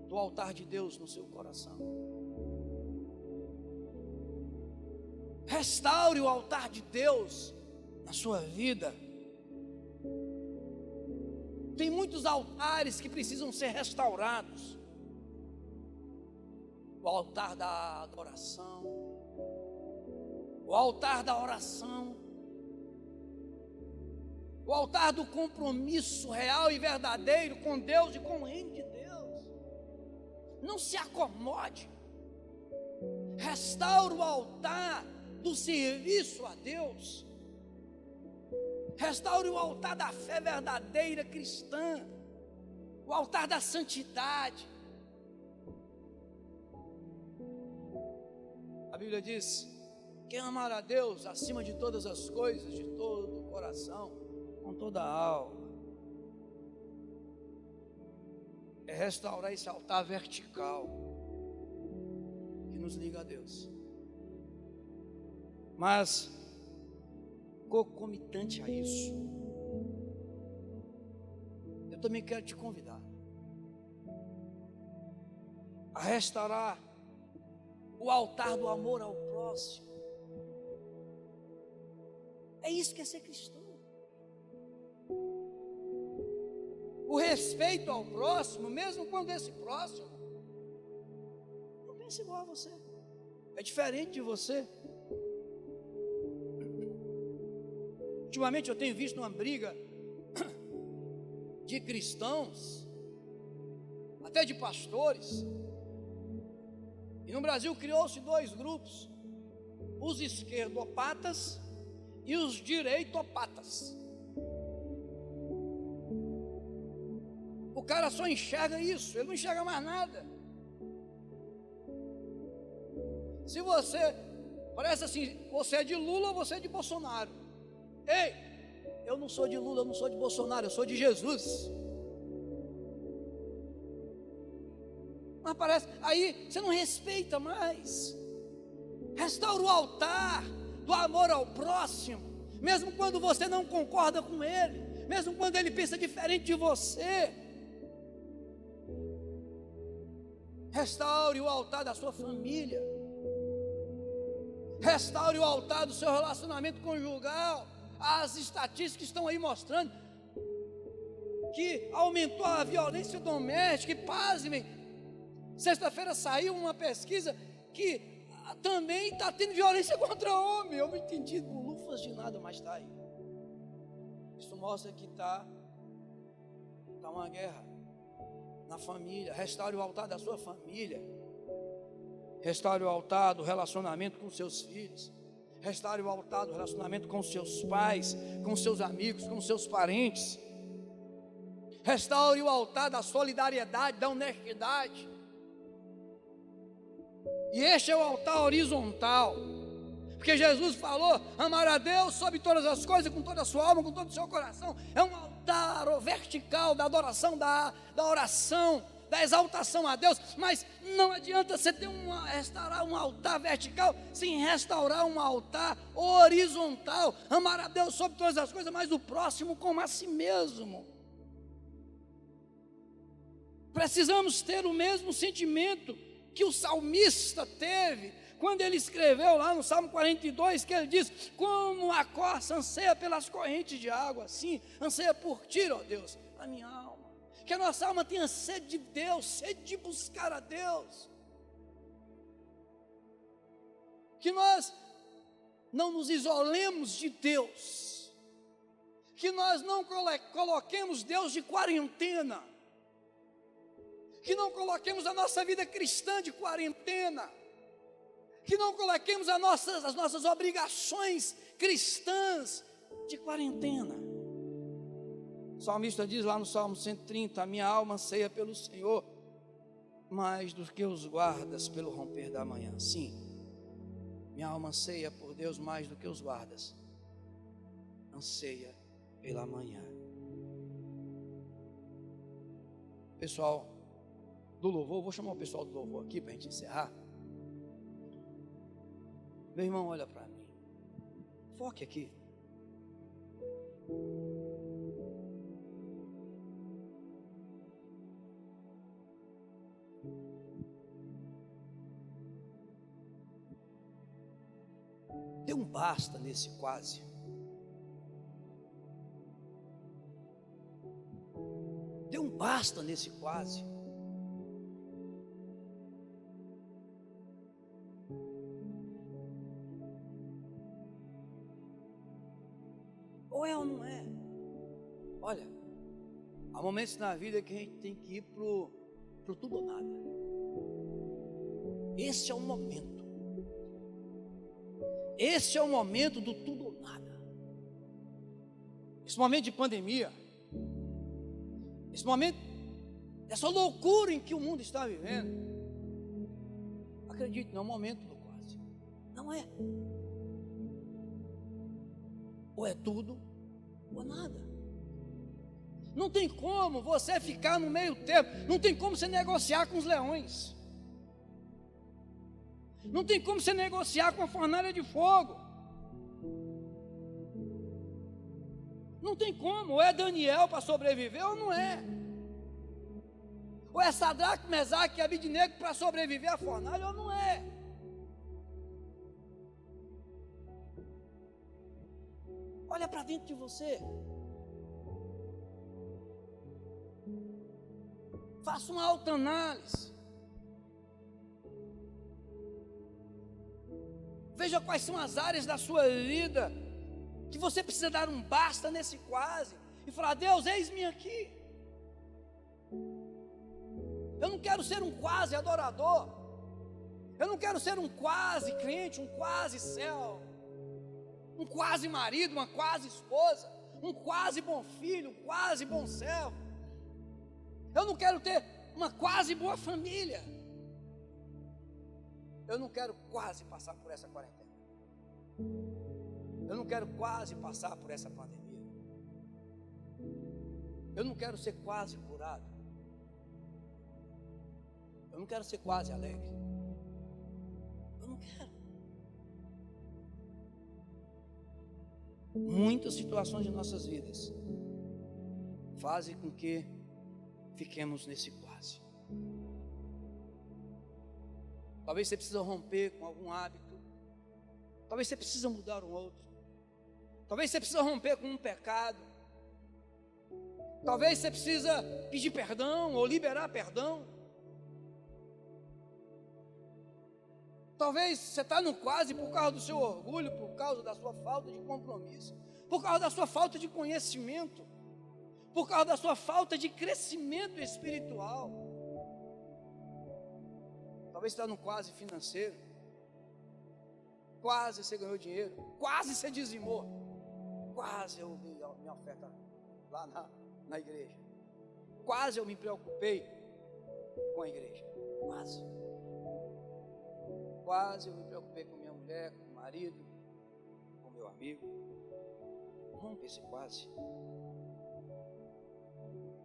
do altar de Deus no seu coração. Restaure o altar de Deus na sua vida. Tem muitos altares que precisam ser restaurados. O altar da adoração, o altar da oração, o altar do compromisso real e verdadeiro com Deus e com o reino de Deus. Não se acomode. Restaure o altar do serviço a Deus. Restaure o altar da fé verdadeira cristã, o altar da santidade. A Bíblia diz: quem amar a Deus acima de todas as coisas, de todo o coração, com toda a alma, é restaurar esse altar vertical que nos liga a Deus. Mas concomitante a isso, eu também quero te convidar a restaurar o altar do amor ao próximo. É isso que é ser cristão. O respeito ao próximo, mesmo quando esse próximo não pensa igual a você, é diferente de você. Ultimamente eu tenho visto uma briga de cristãos, até de pastores, e no Brasil criou-se dois grupos: os esquerdopatas e os direitopatas. O cara só enxerga isso, ele não enxerga mais nada. Se você parece assim, você é de Lula ou você é de Bolsonaro? Ei, eu não sou de Lula, eu não sou de Bolsonaro, eu sou de Jesus. Mas parece, aí você não respeita mais. Restaura o altar do amor ao próximo, mesmo quando você não concorda com ele, mesmo quando ele pensa diferente de você. Restaure o altar da sua família. Restaure o altar do seu relacionamento conjugal. As estatísticas estão aí mostrando que aumentou a violência doméstica. E pasmem, sexta-feira saiu uma pesquisa que também está tendo violência contra o homem. Eu não entendi com lufas de nada, mas está aí. Isso mostra que está uma guerra na família. Restaure o altar da sua família. Restaure o altar do relacionamento com seus filhos. Restaure o altar do relacionamento com seus pais, com seus amigos, com seus parentes. Restaure o altar da solidariedade, da honestidade. E este é o altar horizontal, porque Jesus falou: amar a Deus sobre todas as coisas, com toda a sua alma, com todo o seu coração. É um altar vertical da adoração, da oração, da exaltação a Deus. Mas não adianta você ter restaurar um altar vertical sem restaurar um altar horizontal. Amar a Deus sobre todas as coisas, mas o próximo como a si mesmo. Precisamos ter o mesmo sentimento que o salmista teve quando ele escreveu lá no Salmo 42, que ele diz: como a corça anseia pelas correntes de água, assim anseia por ti, ó Deus, a minha alma. Que a nossa alma tenha sede de Deus, sede de buscar a Deus. Que nós não nos isolemos de Deus, que nós não coloquemos Deus de quarentena, que não coloquemos a nossa vida cristã de quarentena, que não coloquemos as nossas obrigações cristãs de quarentena. O salmista diz lá no Salmo 130, a minha alma anseia pelo Senhor, mais do que os guardas pelo romper da manhã. Sim, minha alma anseia por Deus mais do que os guardas, anseia pela manhã. Pessoal do louvor, vou chamar o pessoal do louvor aqui para a gente encerrar. Meu irmão, olha para mim, foque aqui. Dê um basta nesse quase. Dê um basta nesse quase. Ou é ou não é? Olha, há momentos na vida que a gente tem que ir pro tudo ou nada. Esse é o momento. Esse é o momento do tudo ou nada. Esse momento de pandemia, esse momento, essa loucura em que o mundo está vivendo, acredite, não é o momento do quase. Não é. Ou é tudo ou nada. Não tem como você ficar no meio termo. Não tem como você negociar com os leões. Não tem como você negociar com a fornalha de fogo. Não tem como. Ou é Daniel para sobreviver ou não é. Ou é Sadraque, Mesaque e Abidnego para sobreviver à fornalha ou não é. Olha para dentro de você. Faça uma autoanálise. Veja quais são as áreas da sua vida que você precisa dar um basta nesse quase e falar: Deus, eis-me aqui. Eu não quero ser um quase adorador. Eu não quero ser um quase crente, um quase céu, um quase marido, uma quase esposa, um quase bom filho, um quase bom servo. Eu não quero ter uma quase boa família. Eu não quero quase passar por essa quarentena. Eu não quero quase passar por essa pandemia. Eu não quero ser quase curado. Eu não quero ser quase alegre. Eu não quero. Muitas situações de nossas vidas fazem com que fiquemos nesse quase. Talvez você precise romper com algum hábito. Talvez você precise mudar um outro. Talvez você precise romper com um pecado. Talvez você precisa pedir perdão ou liberar perdão. Talvez você está no quase por causa do seu orgulho, por causa da sua falta de compromisso, por causa da sua falta de conhecimento, por causa da sua falta de crescimento espiritual. Talvez você está no quase financeiro. Quase você ganhou dinheiro. Quase você dizimou. Quase eu dei minha oferta lá na igreja. Quase eu me preocupei com a igreja. Quase. Quase eu me preocupei com minha mulher, com o marido, com meu amigo. Rompe esse quase.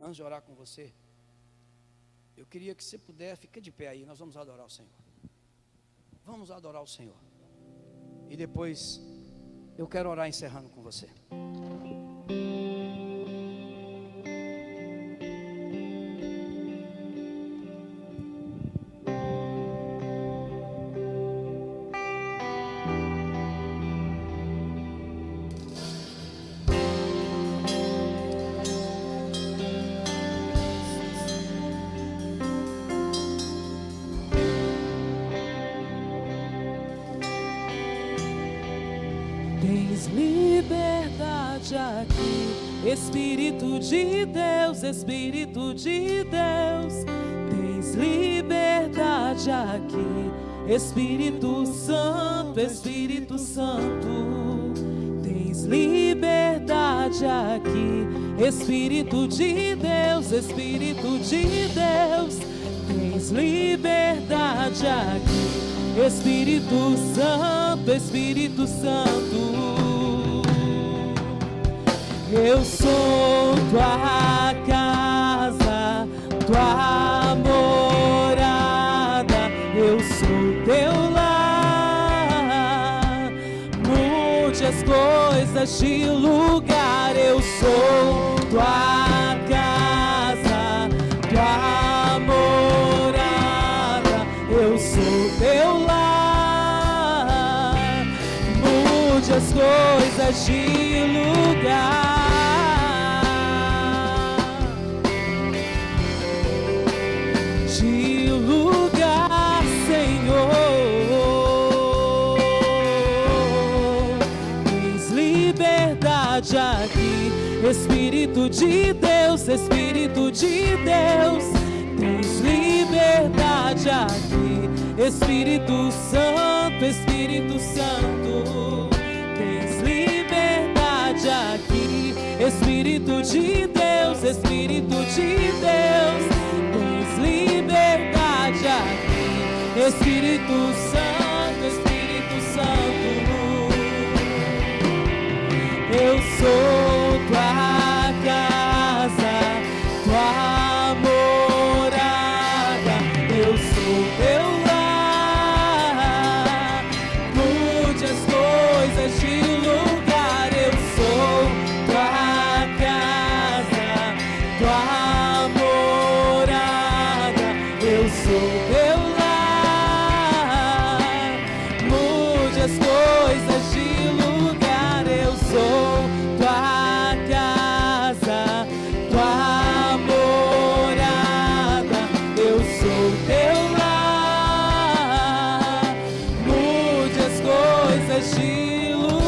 Antes de orar com você, eu queria que você puder, fica de pé aí, nós vamos adorar o Senhor. Vamos adorar o Senhor. E depois eu quero orar encerrando com você. Tens liberdade liberdade aqui. Espírito de Deus, Espírito de Deus, tens liberdade aqui. Espírito Santo, Espírito Santo, tens liberdade aqui. Espírito de Deus, Espírito de Deus, tens liberdade aqui. Espírito Santo, Espírito Santo, eu sou tua casa, tua morada, eu sou teu lar. Mude as coisas de lugar, eu sou tua casa, tua morada, eu sou teu lar. Mude as coisas de lugar. De lugar, Senhor, tens liberdade aqui. Espírito de Deus, Espírito de Deus, tens liberdade aqui. Espírito Santo, Espírito Santo, tens liberdade aqui. Espírito de Deus, Espírito de Deus, tens liberdade aqui. Espírito Santo, Espírito Santo, eu sou tua casa, tua morada, eu sou teu lar. Mude as coisas de lugar, eu sou tua casa, tua morada, eu sou teu lar. Mude as coisas de lugar, eu sou tua casa, tua morada, eu sou teu lar. Mude as coisas de lugar.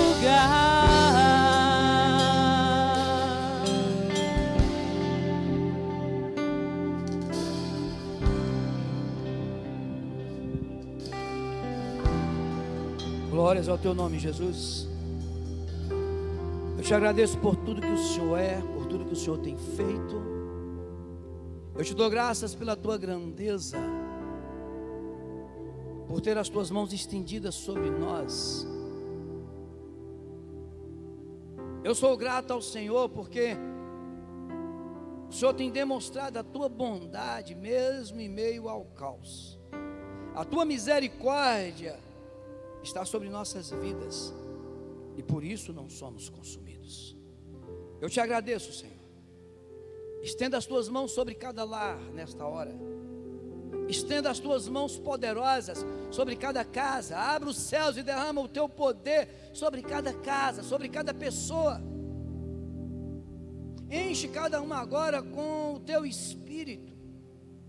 Glórias ao teu nome, Jesus. Eu te agradeço por tudo que o Senhor é, por tudo que o Senhor tem feito. Eu te dou graças pela tua grandeza, por ter as tuas mãos estendidas sobre nós. Eu sou grato ao Senhor porque o Senhor tem demonstrado a tua bondade mesmo em meio ao caos. A tua misericórdia está sobre nossas vidas e por isso não somos consumidos. Eu te agradeço, Senhor. Estenda as tuas mãos sobre cada lar nesta hora. Estenda as tuas mãos poderosas sobre cada casa. Abra os céus e derrama o teu poder sobre cada casa, sobre cada pessoa. Enche cada uma agora com o teu espírito.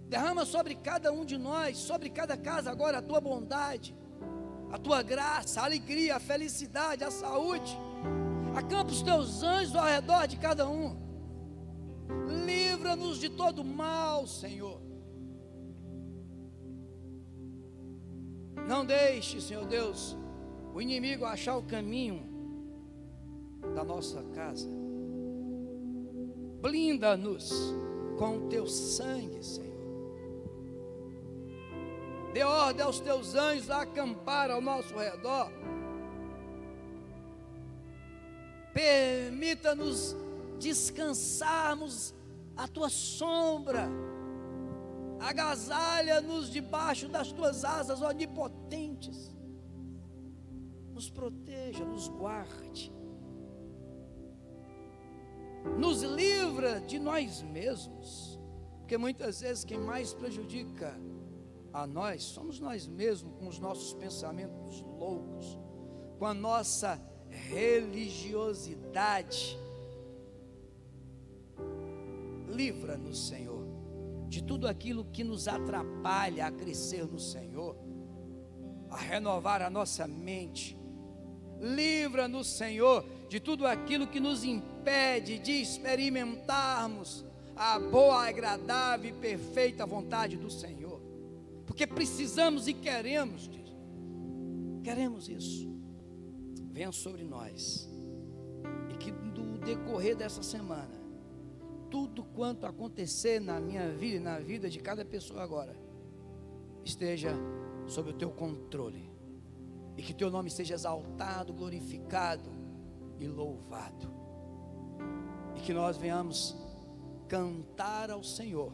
Derrama sobre cada um de nós, sobre cada casa agora a tua bondade, a tua graça, a alegria, a felicidade, a saúde. Acampa os teus anjos ao redor de cada um. Livra-nos de todo mal, Senhor. Não deixe, Senhor Deus, o inimigo achar o caminho da nossa casa. Blinda-nos com o teu sangue, Senhor. Dê ordem aos teus anjos a acampar ao nosso redor. Permita-nos descansarmos à tua sombra. Agasalha-nos debaixo das tuas asas onipotentes. Nos proteja, nos guarde. Nos livra de nós mesmos. Porque muitas vezes quem mais prejudica a nós somos nós mesmos, com os nossos pensamentos loucos, com a nossa religiosidade. Livra-nos, Senhor, de tudo aquilo que nos atrapalha a crescer no Senhor, a renovar a nossa mente. Livra-nos, Senhor, de tudo aquilo que nos impede de experimentarmos a boa, agradável e perfeita vontade do Senhor, porque precisamos e queremos disso. Queremos isso. Venha sobre nós, e que no decorrer dessa semana, tudo quanto acontecer na minha vida e na vida de cada pessoa agora, esteja sob o teu controle, e que teu nome seja exaltado, glorificado e louvado, e que nós venhamos cantar ao Senhor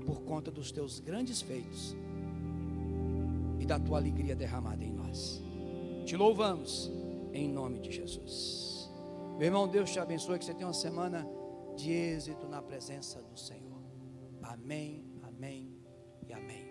por conta dos teus grandes feitos e da tua alegria derramada em nós. Te louvamos em nome de Jesus. Meu irmão, Deus te abençoe, que você tenha uma semana de êxito na presença do Senhor. Amém, amém e amém.